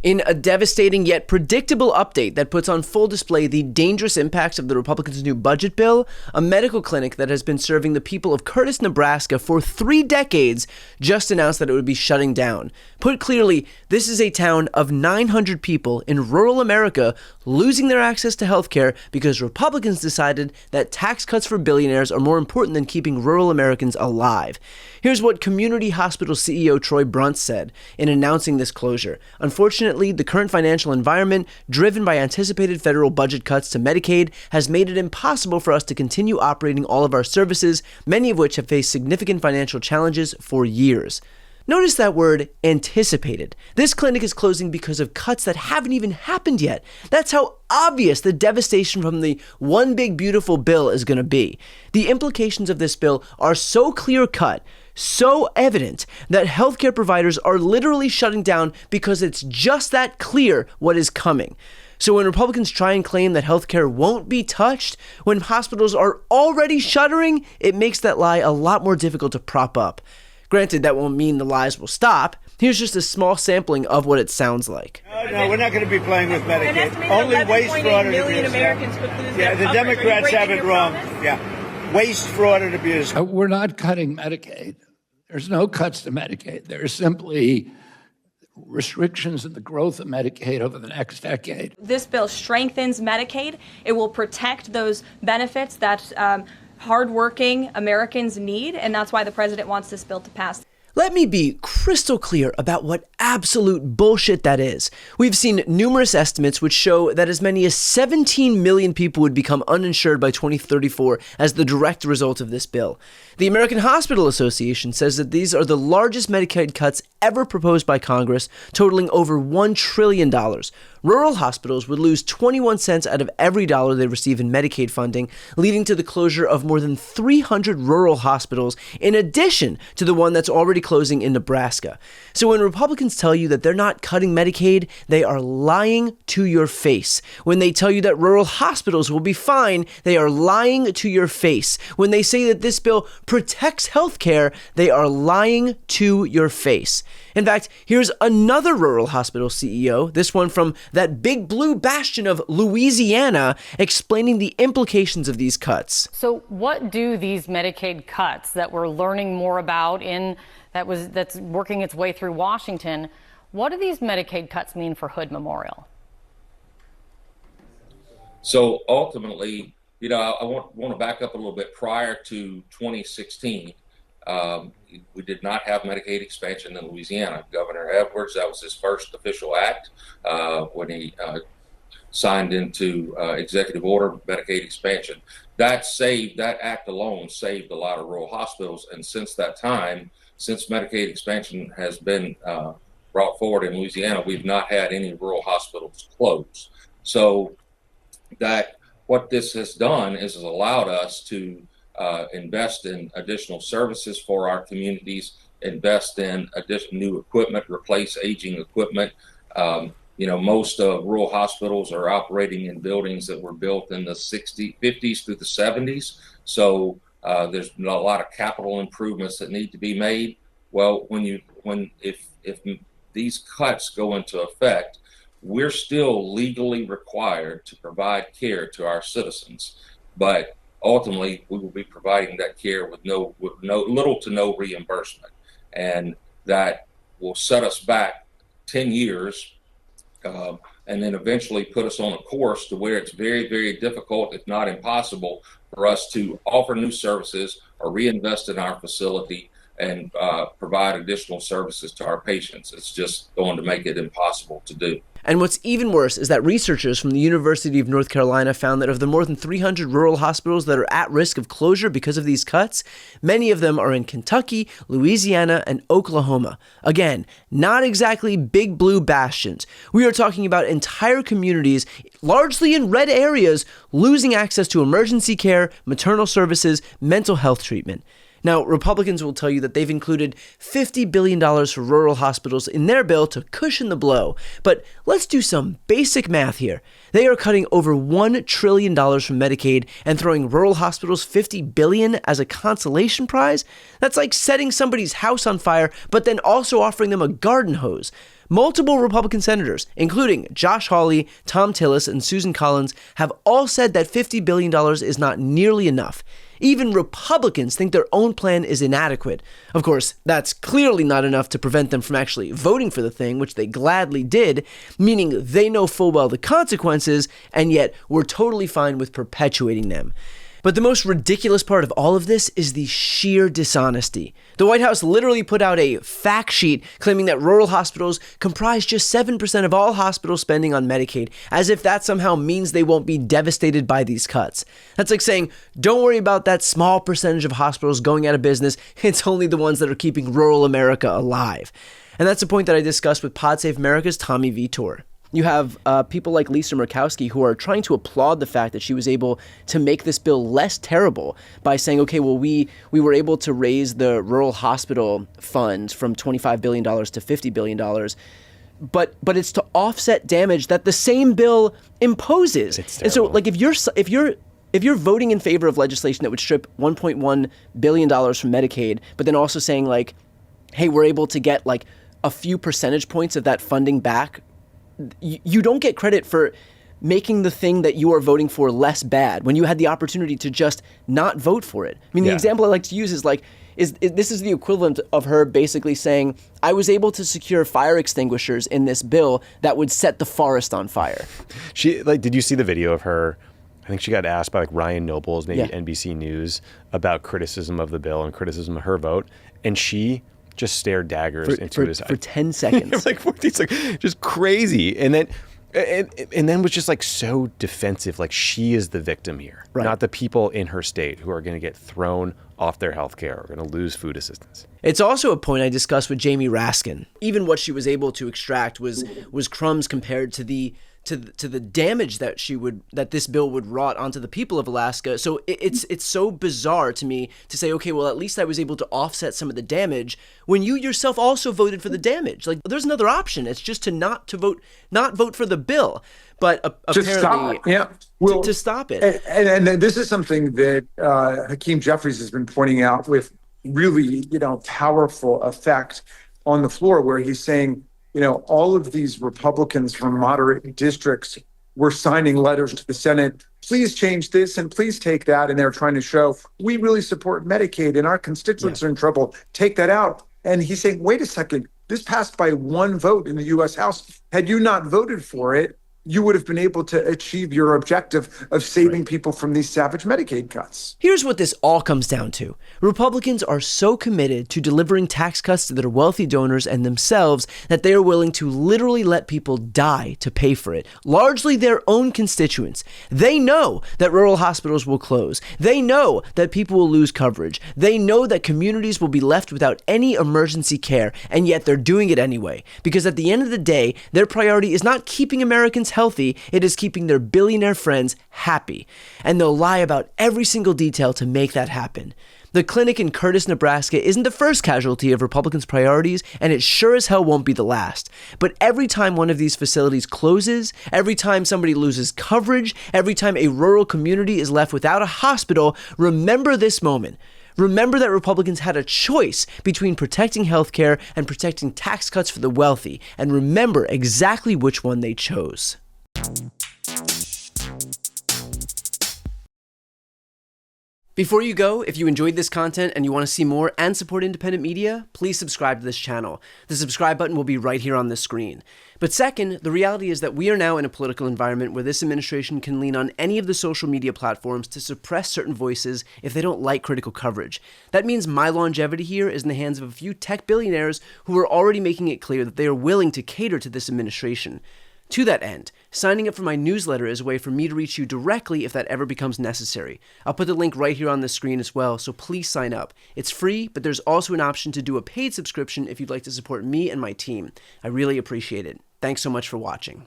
In a devastating yet predictable update that puts on full display the dangerous impacts of the Republicans' new budget bill, a medical clinic that has been serving the people of Curtis, Nebraska for 3 decades just announced that it would be shutting down. Put clearly, this is a town of 900 people in rural America losing their access to healthcare because Republicans decided that tax cuts for billionaires are more important than keeping rural Americans alive. Here's what Community Hospital CEO Troy Brunt said in announcing this closure. Unfortunately, the current financial environment, driven by anticipated federal budget cuts to Medicaid, has made it impossible for us to continue operating all of our services, many of which have faced significant financial challenges for years. Notice that word, anticipated. This clinic is closing because of cuts that haven't even happened yet. That's how obvious the devastation from the one big beautiful bill is going to be. The implications of this bill are so clear-cut, so evident, that healthcare providers are literally shutting down because it's just that clear what is coming. So when Republicans try and claim that healthcare won't be touched, when hospitals are already shuttering, it makes that lie a lot more difficult to prop up. Granted, that won't mean the lies will stop. Here's just a small sampling of what it sounds like. No, we're not going to be playing with Medicaid. Only waste, fraud, and abuse. Americans could lose the Democrats have it wrong. Promise? Yeah, waste, fraud, and abuse. We're not cutting Medicaid. There's no cuts to Medicaid. There's simply restrictions in the growth of Medicaid over the next decade. This bill strengthens Medicaid. It will protect those benefits that hardworking Americans need, and that's why the president wants this bill to pass. Let me be crystal clear about what absolute bullshit that is. We've seen numerous estimates which show that as many as 17 million people would become uninsured by 2034 as the direct result of this bill. The American Hospital Association says that these are the largest Medicaid cuts ever proposed by Congress, totaling over $1 trillion. Rural hospitals would lose 21 cents out of every dollar they receive in Medicaid funding, leading to the closure of more than 300 rural hospitals, in addition to the one that's already closing in Nebraska. So when Republicans tell you that they're not cutting Medicaid, they are lying to your face. When they tell you that rural hospitals will be fine, they are lying to your face. When they say that this bill protects healthcare, they are lying to your face. In fact, here's another rural hospital CEO, this one from that big blue bastion of Louisiana, explaining the implications of these cuts. So what do these Medicaid cuts that we're learning more about that's working its way through Washington, what do these Medicaid cuts mean for Hood Memorial? So ultimately, I want to back up a little bit. Prior to 2016, we did not have Medicaid expansion in Louisiana. Governor Edwards, that was his first official act when he signed into executive order Medicaid expansion. That act alone saved a lot of rural hospitals. And since that time, since Medicaid expansion has been brought forward in Louisiana, we've not had any rural hospitals close. So what this has done is has allowed us to invest in additional services for our communities, invest in additional new equipment, replace aging equipment. Most rural hospitals are operating in buildings that were built in the 50s through the 70s. So there's a lot of capital improvements that need to be made. Well, if these cuts go into effect, we're still legally required to provide care to our citizens, but ultimately we will be providing that care with little to no reimbursement, and that will set us back 10 years, and then eventually put us on a course to where it's very, very difficult, if not impossible, for us to offer new services or reinvest in our facility and provide additional services to our patients. It's just going to make it impossible to do. And what's even worse is that researchers from the University of North Carolina found that of the more than 300 rural hospitals that are at risk of closure because of these cuts, many of them are in Kentucky, Louisiana, and Oklahoma. Again, not exactly big blue bastions. We are talking about entire communities, largely in red areas, losing access to emergency care, maternal services, mental health treatment. Now, Republicans will tell you that they've included $50 billion for rural hospitals in their bill to cushion the blow. But let's do some basic math here. They are cutting over $1 trillion from Medicaid and throwing rural hospitals $50 billion as a consolation prize? That's like setting somebody's house on fire, but then also offering them a garden hose. Multiple Republican senators, including Josh Hawley, Tom Tillis, and Susan Collins, have all said that $50 billion is not nearly enough. Even Republicans think their own plan is inadequate. Of course, that's clearly not enough to prevent them from actually voting for the thing, which they gladly did, meaning they know full well the consequences, and yet we're totally fine with perpetuating them. But the most ridiculous part of all of this is the sheer dishonesty. The White House literally put out a fact sheet claiming that rural hospitals comprise just 7% of all hospital spending on Medicaid, as if that somehow means they won't be devastated by these cuts. That's like saying, don't worry about that small percentage of hospitals going out of business, it's only the ones that are keeping rural America alive. And that's a point that I discussed with Pod Save America's Tommy Vitor. You have people like Lisa Murkowski who are trying to applaud the fact that she was able to make this bill less terrible by saying, okay, well, we were able to raise the rural hospital fund from $25 billion to $50 billion. But it's to offset damage that the same bill imposes. And so, like, if you're voting in favor of legislation that would strip $1.1 billion from Medicaid, but then also saying, like, hey, we're able to get, like, a few percentage points of that funding back, you don't get credit for making the thing that you are voting for less bad when you had the opportunity to just not vote for it. I mean, the example I like to use is like, this is the equivalent of her basically saying, I was able to secure fire extinguishers in this bill that would set the forest on fire. Did you see the video of her? I think she got asked by like Ryan Nobles, maybe NBC News, about criticism of the bill and criticism of her vote. And she just stared daggers into his eyes. For 10 seconds. Like 14 seconds. Just crazy. And then was just like so defensive. Like she is the victim here, not the people in her state who are going to get thrown off their health care or going to lose food assistance. It's also a point I discussed with Jamie Raskin. Even what she was able to extract was crumbs compared to the damage that this bill would wrought onto the people of Alaska. So it's so bizarre to me to say, okay, well, at least I was able to offset some of the damage when you yourself also voted for the damage. Like, there's another option. It's just to not vote for the bill. But apparently, stop it. Yeah. Well, to stop it. And this is something that Hakeem Jeffries has been pointing out with really, powerful effect on the floor, where he's saying, all of these Republicans from moderate districts were signing letters to the Senate, please change this and please take that. And they're trying to show, we really support Medicaid and our constituents are in trouble. Take that out. And he's saying, wait a second, this passed by one vote in the U.S. House. Had you not voted for it, you would have been able to achieve your objective of saving people from these savage Medicaid cuts. Here's what this all comes down to. Republicans are so committed to delivering tax cuts to their wealthy donors and themselves that they are willing to literally let people die to pay for it, largely their own constituents. They know that rural hospitals will close. They know that people will lose coverage. They know that communities will be left without any emergency care, and yet they're doing it anyway. Because at the end of the day, their priority is not keeping Americans healthy, it is keeping their billionaire friends happy. And they'll lie about every single detail to make that happen. The clinic in Curtis, Nebraska isn't the first casualty of Republicans' priorities, and it sure as hell won't be the last. But every time one of these facilities closes, every time somebody loses coverage, every time a rural community is left without a hospital, remember this moment. Remember that Republicans had a choice between protecting healthcare and protecting tax cuts for the wealthy, and remember exactly which one they chose. Before you go, if you enjoyed this content and you want to see more and support independent media, please subscribe to this channel. The subscribe button will be right here on the screen. But second, the reality is that we are now in a political environment where this administration can lean on any of the social media platforms to suppress certain voices if they don't like critical coverage. That means my longevity here is in the hands of a few tech billionaires who are already making it clear that they are willing to cater to this administration. To that end, signing up for my newsletter is a way for me to reach you directly if that ever becomes necessary. I'll put the link right here on the screen as well, so please sign up. It's free, but there's also an option to do a paid subscription if you'd like to support me and my team. I really appreciate it. Thanks so much for watching.